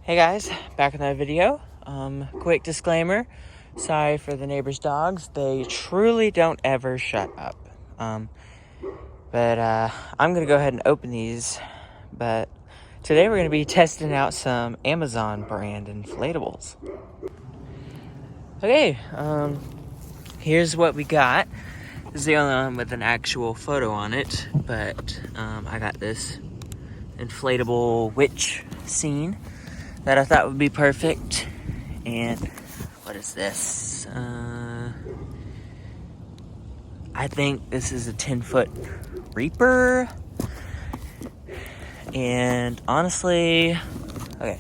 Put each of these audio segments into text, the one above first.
Hey guys, back with another video. Quick disclaimer. Sorry for the neighbors' dogs. They truly don't ever shut up. But I'm going to go ahead and open these. But today we're going to be testing out some Amazon brand inflatables. Okay, here's what we got. This is the only one with an actual photo on it. But I got this inflatable witch scene that I thought would be perfect. And what is this? I think this is a 10-foot Reaper. And honestly, okay,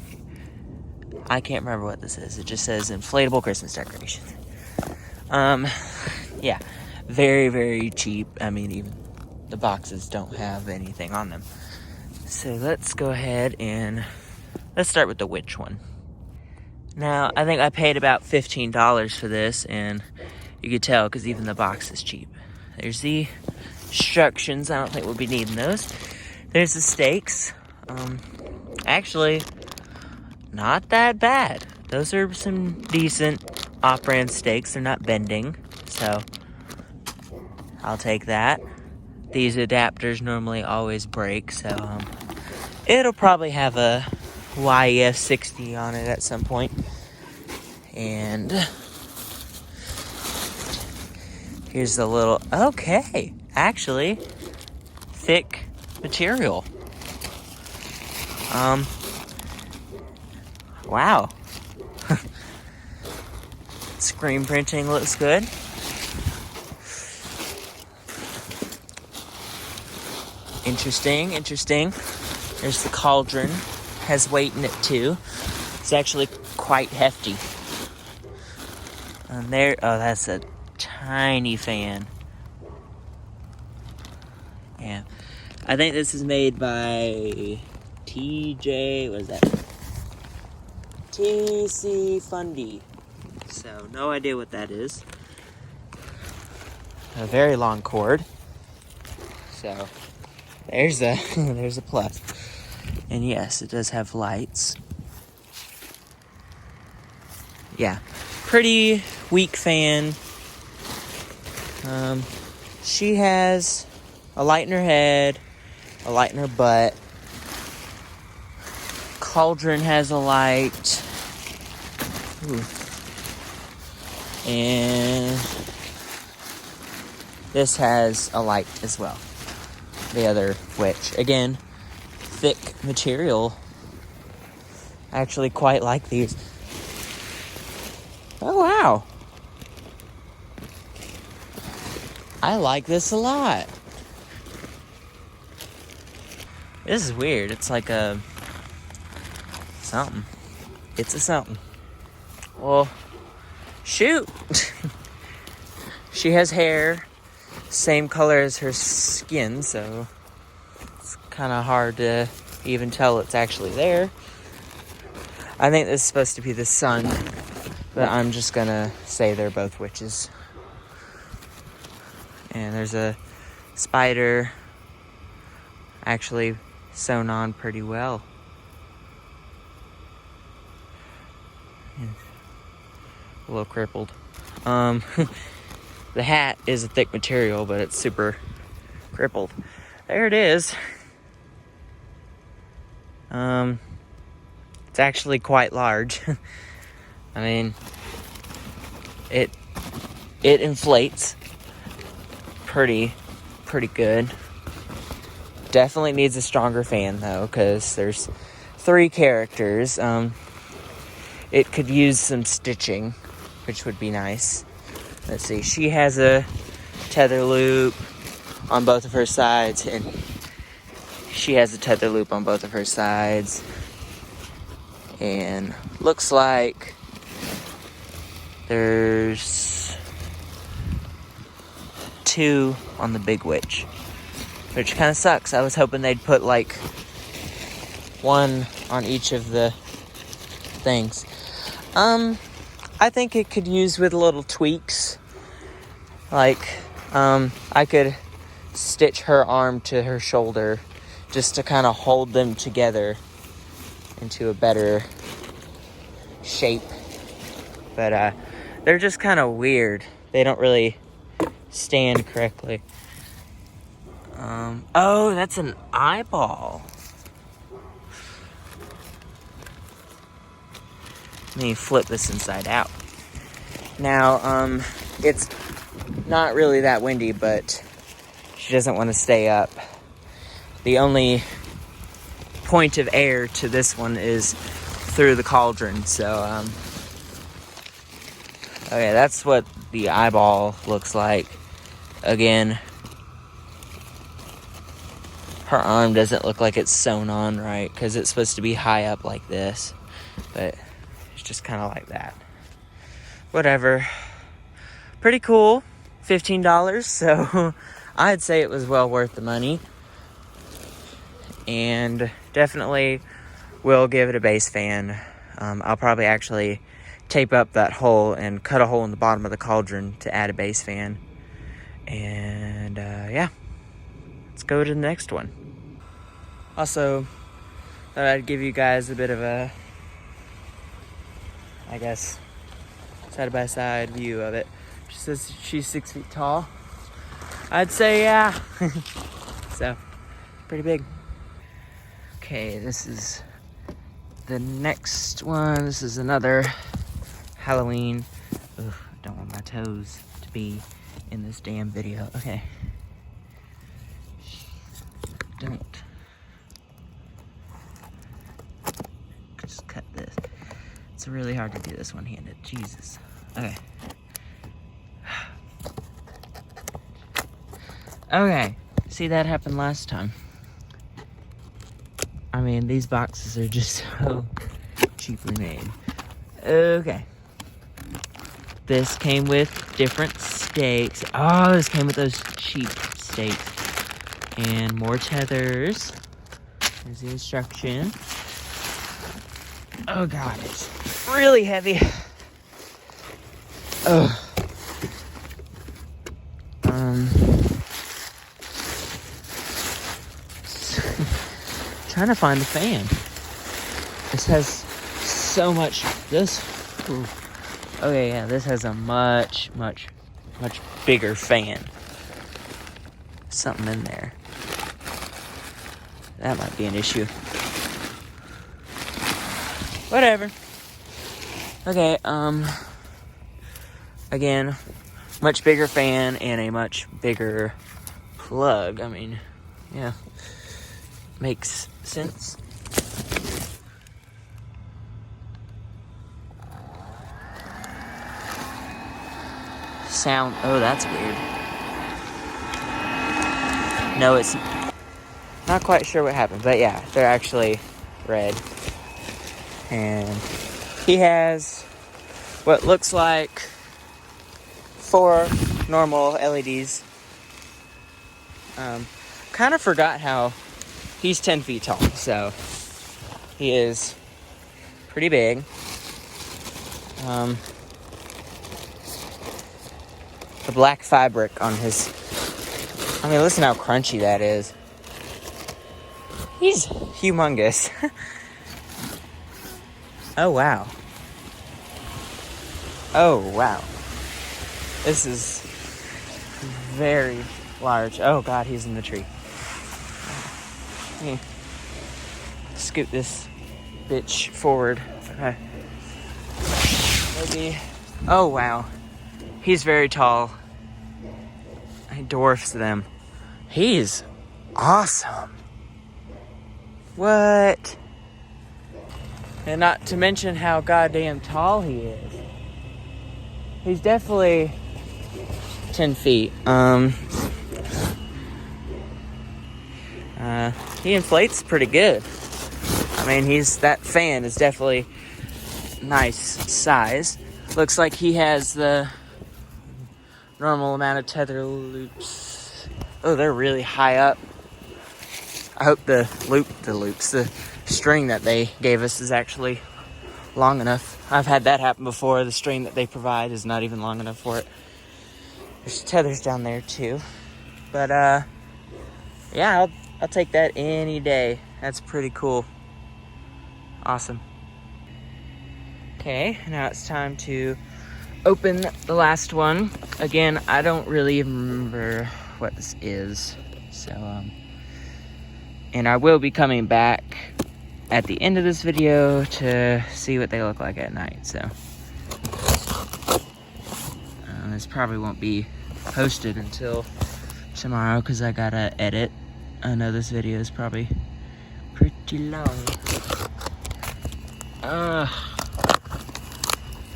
I can't remember what this is. It just says inflatable Christmas decorations. Yeah, very, very cheap. I mean, even the boxes don't have anything on them. So let's go ahead and let's start with the witch one. Now, I think I paid about $15 for this, and you could tell because even the box is cheap. There's the instructions. I don't think we'll be needing those. There's the stakes. Actually, not that bad. Those are some decent off-brand stakes. They're not bending, so I'll take that. These adapters normally always break, so it'll probably have a YEF 60 on it at some point. And here's the little, okay, actually, thick material. Wow. Screen printing looks good. Interesting. There's the cauldron. Has weight in it too. It's actually quite hefty. And there, oh, that's a tiny fan. Yeah. I think this is made by TJ, what is that? TC Fundy. So, no idea what that is. A very long cord. So, there's a, there's a plus. And yes, it does have lights. Yeah, pretty weak fan. She has a light in her head, a light in her butt. Cauldron has a light. Ooh. And this has a light as well. The other witch. Again, thick material. I actually quite like these. Oh, wow. I like this a lot. This is weird. It's like a something. It's a something. Well, shoot. She has hair, same color as her skin, so it's kind of hard to even tell it's actually there. I think this is supposed to be the sun, but I'm just gonna say they're both witches. And there's a spider actually sewn on pretty well. A little crippled. The hat is a thick material, but it's super crippled. There it is. It's actually quite large. I mean, it inflates pretty good. Definitely needs a stronger fan though, because there's 3 characters. It could use some stitching, which would be nice. Let's see, she has a tether loop on both of her sides, and she has a tether loop on both of her sides. And looks like there's 2 on the big witch, which kind of sucks. I was hoping they'd put like 1 on each of the things. I think it could use with little tweaks. Like, I could stitch her arm to her shoulder just to kind of hold them together. into a better shape. But they're just kind of weird. They don't really stand correctly. Oh, that's an eyeball. Let me flip this inside out. Now, it's not really that windy, but she doesn't want to stay up. The only point of air to this one is through the cauldron. So, okay, that's what the eyeball looks like. Again, her arm doesn't look like it's sewn on right because it's supposed to be high up like this, but it's just kind of like that. Whatever. Pretty cool. $15, so I'd say it was well worth the money. And definitely will give it a base fan. I'll probably actually tape up that hole and cut a hole in the bottom of the cauldron to add a base fan. And yeah, let's go to the next one. Also, thought I'd give you guys a bit of a, I guess, side-by-side view of it. She says she's 6 feet tall. I'd say yeah. So, pretty big. Okay, this is the next one. This is another Halloween. Ugh, don't want my toes to be in this damn video. Okay. Don't. Just cut this. It's really hard to do this one-handed. Jesus. Okay. Okay. See, that happened last time. I mean, these boxes are just so cheaply made. Okay. This came with different stakes. Oh, this came with those cheap stakes. And more tethers. Here's the instruction. Oh god, it's really heavy. Ugh. Trying to find the fan. This has so much. Ooh. Okay, yeah, this has a much bigger fan. Something in there. That might be an issue. Whatever. Okay, again, much bigger fan and a much bigger plug. I mean, yeah. Makes sense. Sound. Oh, that's weird. No, it's not quite sure what happened, but yeah, they're actually red. And he has what looks like 4 normal LEDs. Kind of forgot how he's 10 feet tall, so he is pretty big. The black fabric on his, I mean, listen how crunchy that is. He's humongous. Oh, wow. Oh, wow. This is very large. Oh, God, he's in the tree. Let me scoot this bitch forward. Okay. Maybe. Oh, wow. He's very tall. He dwarfs them. He's awesome. What? And not to mention how goddamn tall he is. He's definitely 10 feet. He inflates pretty good. I mean, that fan is definitely nice size. Looks like he has the normal amount of tether loops. Oh, they're really high up. I hope the string that they gave us is actually long enough. I've had that happen before. The string that they provide is not even long enough for it. There's tethers down there too. But yeah, I'll take that any day. That's pretty cool. Awesome. Okay, now it's time to open the last one. Again, I don't really even remember what this is. So, and I will be coming back at the end of this video to see what they look like at night. So, this probably won't be posted until tomorrow because I gotta edit. I know this video is probably pretty long.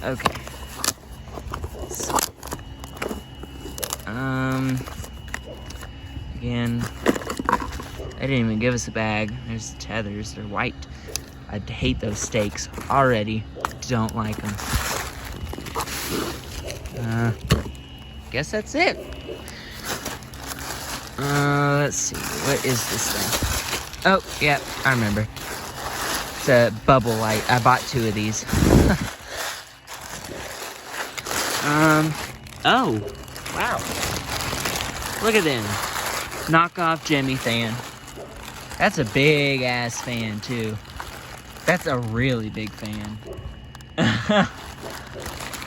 Okay. So, again, they didn't even give us a bag. There's the tethers. They're white. I hate those stakes already. Don't like them. Guess that's it. Let's see. What is this thing? Oh, yeah, I remember. It's a bubble light. I bought 2 of these. Oh, wow. Look at them. Knockoff Jimmy fan. That's a big ass fan too. That's a really big fan.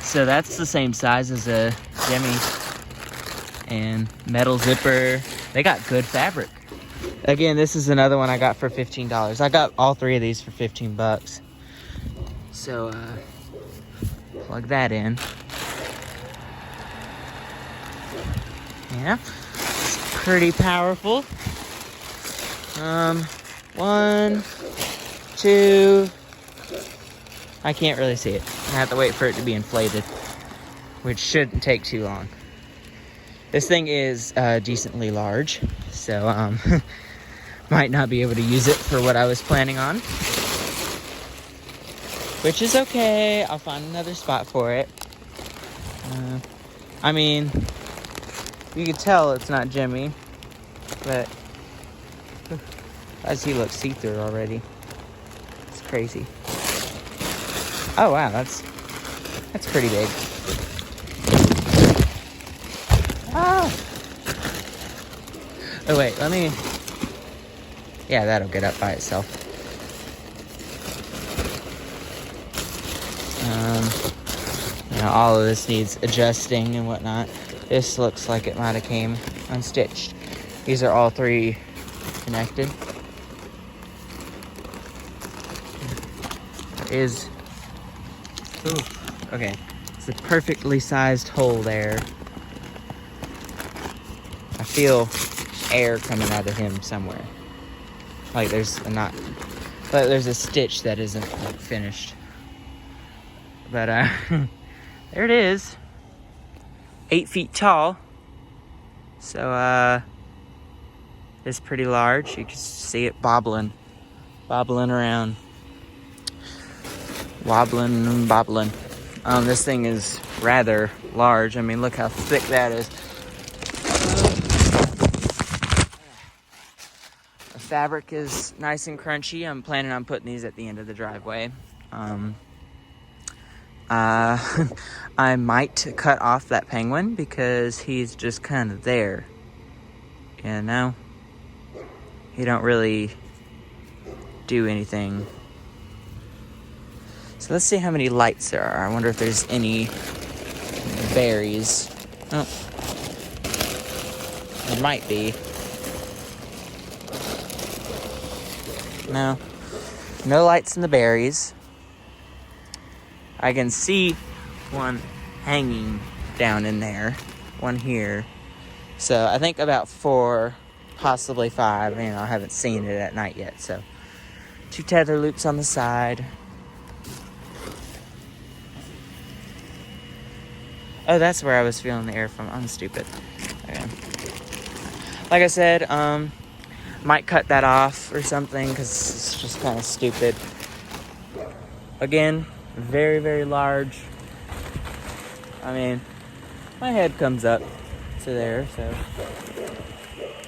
So that's the same size as a Jimmy. And metal zipper. They got good fabric. Again, this is another one I got for $15. I got all 3 of these for 15 bucks. So, plug that in. Yeah, it's pretty powerful. 1, 2. I can't really see it. I have to wait for it to be inflated, which shouldn't take too long. This thing is decently large, so might not be able to use it for what I was planning on, which is okay. I'll find another spot for it. I mean, you can tell it's not Jimmy, but as he looks see-through already. It's crazy. Oh wow, that's pretty big. Ah! Oh wait, let me... Yeah, that'll get up by itself. Now all of this needs adjusting and whatnot. This looks like it might have came unstitched. These are all 3 connected. There is... Ooh, okay. It's a perfectly sized hole there. I feel air coming out of him somewhere. Like there's a knot. But there's a stitch that isn't like finished. But there it is. 8 feet tall. So it's pretty large. You can see it bobbling around. Wobbling and bobbling. This thing is rather large. I mean, look how thick that is. The fabric is nice and crunchy. I'm planning on putting these at the end of the driveway. I might cut off that penguin because he's just kind of there. You know? He don't really do anything. So let's see how many lights there are. I wonder if there's any berries. Oh. There might be. No. No lights in the berries. I can see one hanging down in there. One here. So I think about 4, possibly 5. You know, I haven't seen it at night yet. So 2 tether loops on the side. Oh, that's where I was feeling the air from. I'm stupid. Okay. Like I said, might cut that off or something because it's just kind of stupid. Again, very, very large. I mean, my head comes up to there, so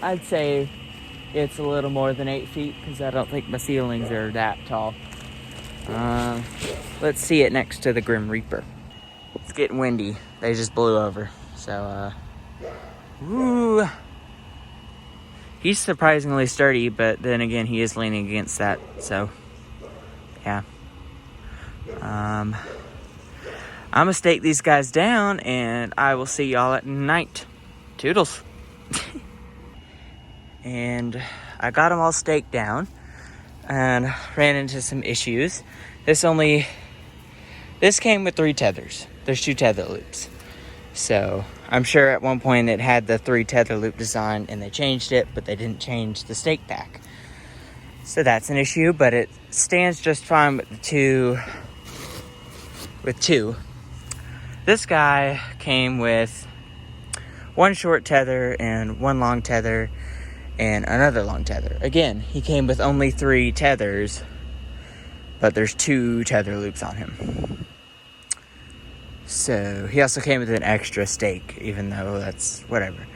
I'd say it's a little more than 8 feet because I don't think my ceilings are that tall. Let's see it next to the Grim Reaper. It's getting windy. They just blew over. So, woo. He's surprisingly sturdy, but then again, he is leaning against that. So, yeah. I'm gonna stake these guys down, and I will see y'all at night. Toodles. And I got them all staked down and ran into some issues. This came with 3 tethers. There's 2 tether loops. So I'm sure at one point it had the 3 tether loop design and they changed it, but they didn't change the stake pack. So that's an issue, but it stands just fine with two. This guy came with 1 short tether and 1 long tether and another long tether. Again, he came with only 3 tethers, but there's 2 tether loops on him. So he also came with an extra stake, even though that's whatever.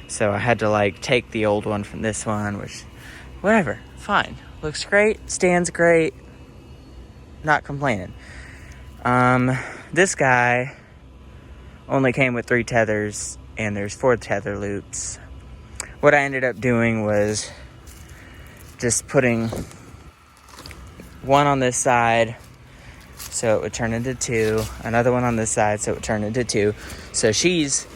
So I had to like take the old one from this one, which, whatever, fine. Looks great, stands great, not complaining. This guy only came with 3 tethers, and there's 4 tether loops. What I ended up doing was just putting 1 on this side, so it would turn into 2, another one on this side, so it would turn into 2. So she's,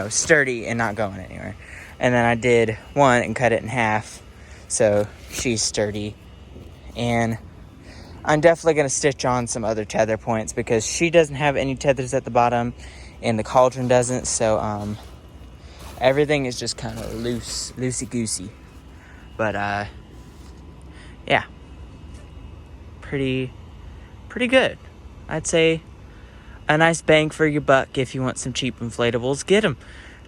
sturdy and not going anywhere. And then I did 1 and cut it in half, so she's sturdy. And I'm definitely going to stitch on some other tether points because she doesn't have any tethers at the bottom and the cauldron doesn't, so everything is just kind of loosey-goosey. But yeah, pretty good. I'd say a nice bang for your buck. If you want some cheap inflatables, get them.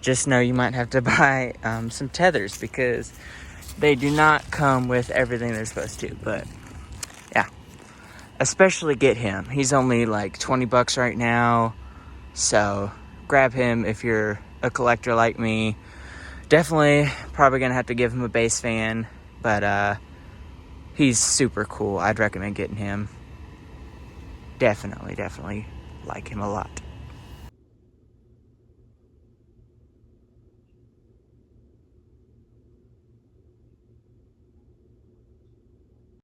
Just know you might have to buy some tethers because they do not come with everything they're supposed to. But yeah, especially get him. He's only like $20 right now, so grab him if you're a collector like me. Definitely probably gonna have to give him a base fan, but he's super cool. I'd recommend getting him. Definitely like him a lot.